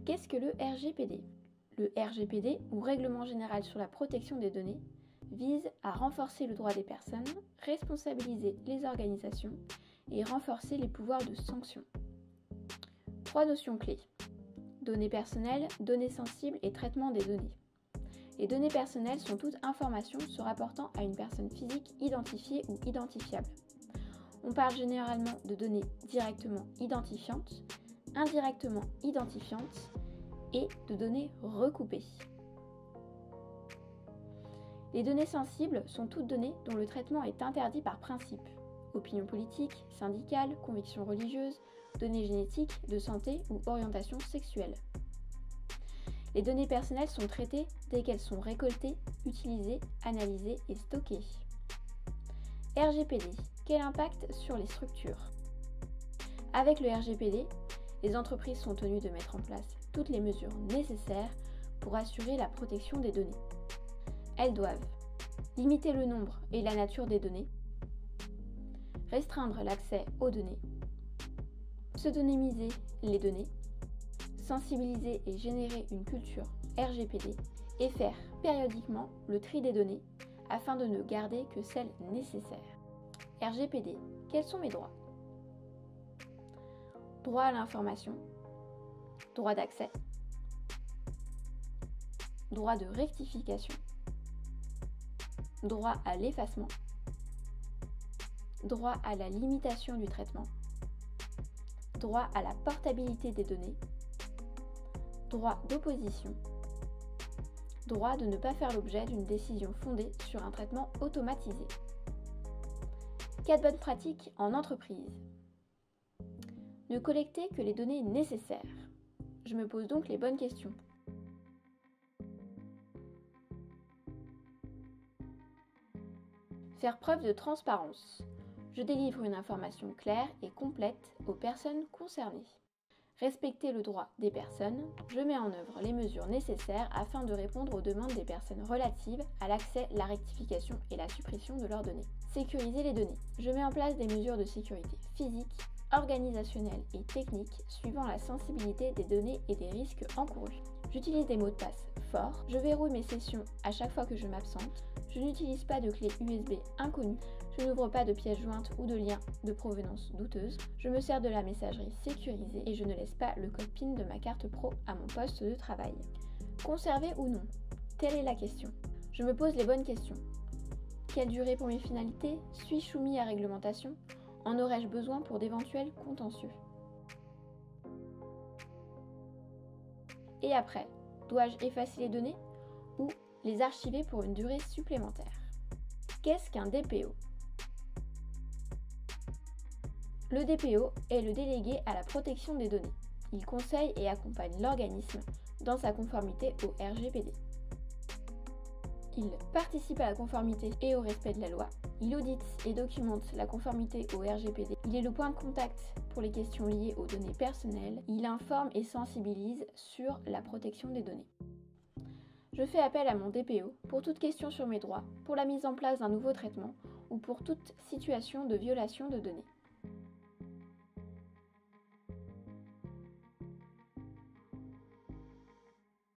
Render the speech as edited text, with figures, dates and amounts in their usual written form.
Qu'est-ce que le RGPD? Le RGPD, ou Règlement général sur la protection des données, vise à renforcer le droit des personnes, responsabiliser les organisations et renforcer les pouvoirs de sanction. 3 notions clés. Données personnelles, données sensibles et traitement des données. Les données personnelles sont toutes informations se rapportant à une personne physique identifiée ou identifiable. On parle généralement de données directement identifiantes, indirectement identifiantes et de données recoupées. Les données sensibles sont toutes données dont le traitement est interdit par principe. Opinion politique, syndicale, convictions religieuses, données génétiques, de santé ou orientation sexuelle. Les données personnelles sont traitées dès qu'elles sont récoltées, utilisées, analysées et stockées. RGPD, quel impact sur les structures? Avec le RGPD, les entreprises sont tenues de mettre en place toutes les mesures nécessaires pour assurer la protection des données. Elles doivent limiter le nombre et la nature des données, restreindre l'accès aux données, pseudonymiser les données, sensibiliser et générer une culture RGPD et faire périodiquement le tri des données afin de ne garder que celles nécessaires. RGPD, quels sont mes droits? Droit à l'information, droit d'accès, droit de rectification, droit à l'effacement, droit à la limitation du traitement, droit à la portabilité des données, droit d'opposition, droit de ne pas faire l'objet d'une décision fondée sur un traitement automatisé. 4 bonnes pratiques en entreprise. Ne collecter que les données nécessaires. Je me pose donc les bonnes questions. Faire preuve de transparence. Je délivre une information claire et complète aux personnes concernées. Respecter le droit des personnes. Je mets en œuvre les mesures nécessaires afin de répondre aux demandes des personnes relatives à l'accès, la rectification et la suppression de leurs données. Sécuriser les données. Je mets en place des mesures de sécurité physique, organisationnelle et technique suivant la sensibilité des données et des risques encourus. J'utilise des mots de passe forts. Je verrouille mes sessions à chaque fois que je m'absente. Je n'utilise pas de clé USB inconnue. Je n'ouvre pas de pièces jointes ou de liens de provenance douteuse. Je me sers de la messagerie sécurisée et je ne laisse pas le code PIN de ma carte pro à mon poste de travail. Conserver ou non? Telle est la question. Je me pose les bonnes questions. Quelle durée pour mes finalités? Suis-je soumis à réglementation? En aurais-je besoin pour d'éventuels contentieux? Et après, dois-je effacer les données ou les archiver pour une durée supplémentaire? Qu'est-ce qu'un DPO? Le DPO est le délégué à la protection des données. Il conseille et accompagne l'organisme dans sa conformité au RGPD. Il participe à la conformité et au respect de la loi. Il audite et documente la conformité au RGPD. Il est le point de contact pour les questions liées aux données personnelles. Il informe et sensibilise sur la protection des données. Je fais appel à mon DPO pour toute question sur mes droits, pour la mise en place d'un nouveau traitement ou pour toute situation de violation de données.